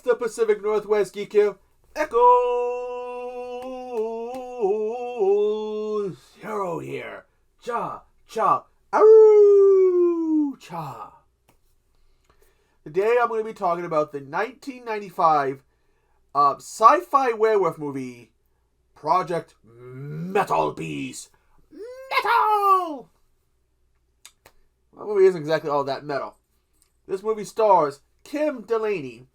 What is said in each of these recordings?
the Pacific Northwest GQ Echo Zero here. Cha, cha, aroo, cha. Today I'm going to be talking about the 1995 sci-fi werewolf movie, Project Metal Beast. Metal! Well, the movie isn't exactly all that metal. This movie stars Kim Delaney,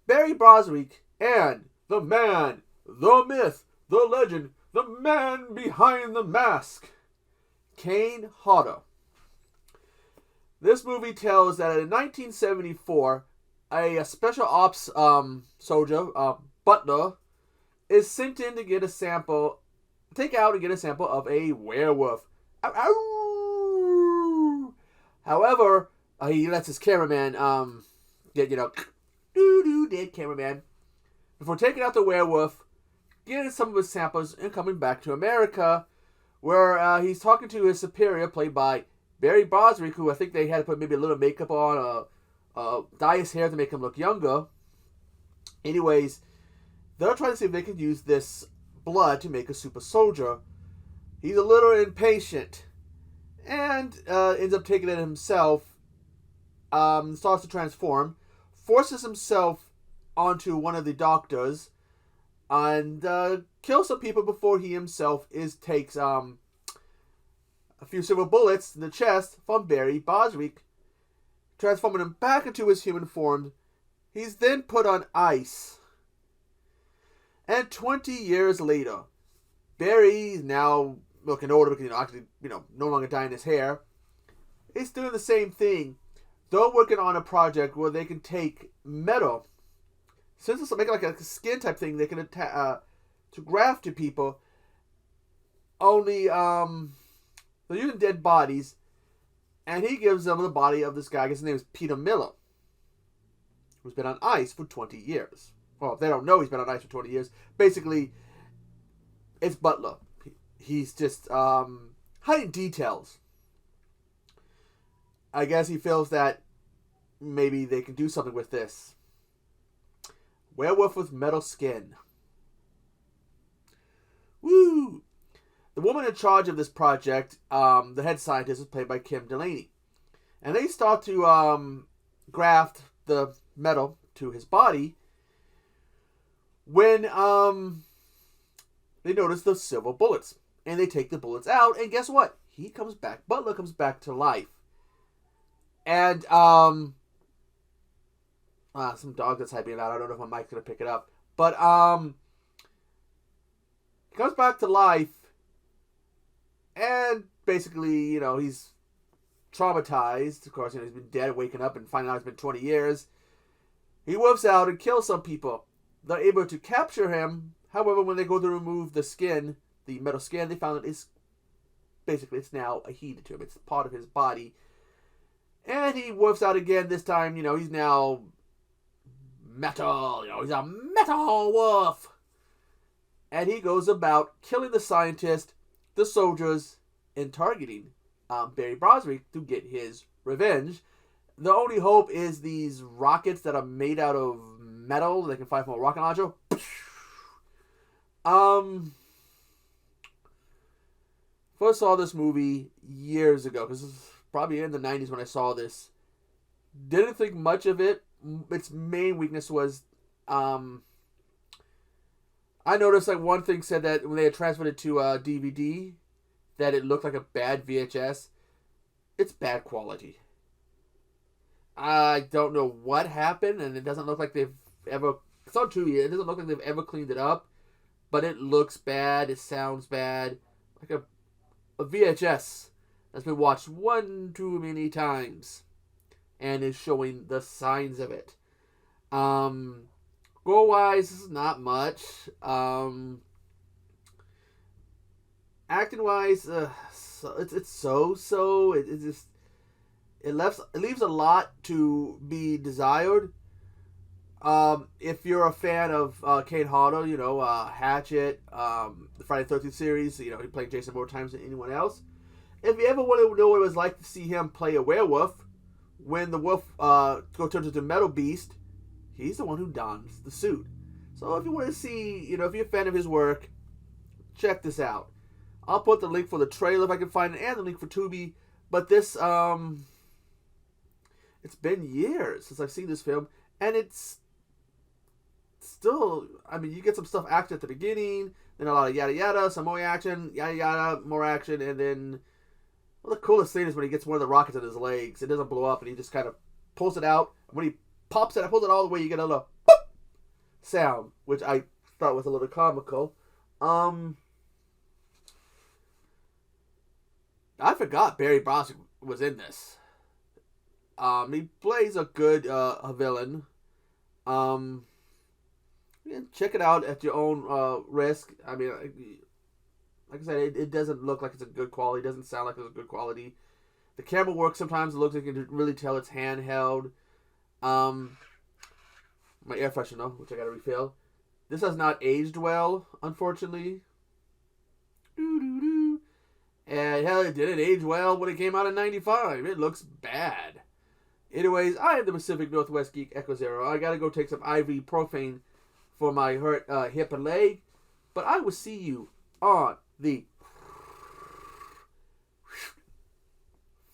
Barry Bostwick, and the man, the myth, the legend, the man behind the mask, Kane Hodder. This movie tells that in 1974, a special ops soldier, Butler, is sent in to get a sample, of a werewolf. Ow, ow. However, he lets his cameraman get, dead cameraman, before taking out the werewolf, getting some of his samples, and coming back to America, where he's talking to his superior, played by Barry Bostwick, who I think they had to put maybe a little makeup on, dye his hair to make him look younger. Anyways, they're trying to see if they can use this blood to make a super soldier. He's a little impatient, and ends up taking it himself, starts to transform, forces himself onto one of the doctors, and kills some people before he himself takes a few silver bullets in the chest from Barry Bostwick, transforming him back into his human form. He's then put on ice. And 20 years later, Barry's now looking older because, no longer dyeing his hair. He's doing the same thing. They're working on a project where they can take metal, since it's making like a skin type thing, they can to graft to people. Only, they're using dead bodies, and he gives them the body of this guy. I guess his name is Peter Miller, who's been on ice for 20 years. Well, they don't know he's been on ice for 20 years. Basically, it's Butler. He's just hiding details. I guess he feels that maybe they can do something with this. Werewolf with metal skin. Woo! The woman in charge of this project, the head scientist, is played by Kim Delaney. And they start to graft the metal to his body when they notice the silver bullets. And they take the bullets out, and guess what? He comes back. Butler comes back to life. And some dog that's typing it out. I don't know if my mic's going to pick it up. But he comes back to life. And basically, he's traumatized. Of course, he's been dead, waking up and finding out it's been 20 years. He wolfs out and kills some people. They're able to capture him. However, when they go to remove the skin, the metal skin, they found that it's now adhered to him. It's part of his body. And he wolfs out again. This time, he's now metal. He's a metal wolf. And he goes about killing the scientist, the soldiers, and targeting Barry Bostwick to get his revenge. The only hope is these rockets that are made out of metal they can fire from a rocket launcher. First saw this movie years ago, because this was probably in the 90s when I saw this. Didn't think much of it. Its main weakness was I noticed one thing said that when they had transferred it to DVD, that it looked like a bad VHS. It's bad quality. I don't know what happened, and it doesn't look like they've ever... It's on Tubi. It doesn't look like they've ever cleaned it up, but it looks bad. It sounds bad. Like a VHS that's been watched one too many times and is showing the signs of it. Gore-wise, this is not much. Acting-wise, it's so-so. It leaves a lot to be desired. If you're a fan of Kane Hodder, Hatchet, the Friday the 13th series, he played Jason more times than anyone else. If you ever want to know what it was like to see him play a werewolf, when the wolf turns into Metal Beast, he's the one who dons the suit. So if you want to see, if you're a fan of his work, check this out. I'll put the link for the trailer if I can find it, and the link for Tubi. But this, it's been years since I've seen this film, and it's still, you get some stuff action at the beginning, then a lot of yada yada, some more action, yada yada, more action, and then, well, the coolest thing is when he gets one of the rockets in his legs. It doesn't blow up, and he just kind of pulls it out. When he pulls it all the way, you get a little boop sound, which I thought was a little comical. I forgot Barry Boswick was in this. He plays a good villain. Check it out at your own risk. Like I said, it doesn't look like it's a good quality. It doesn't sound like it's a good quality. The camera work sometimes it looks like you can really tell it's handheld. My air freshener, which I gotta refill. This has not aged well, unfortunately. And hell, it didn't age well when it came out in '95. It looks bad. Anyways, I am the Pacific Northwest Geek Echo Zero. I gotta go take some ibuprofen for my hurt hip and leg. But I will see you on the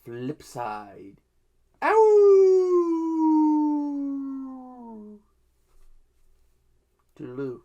flip side. Ow! Toodaloo.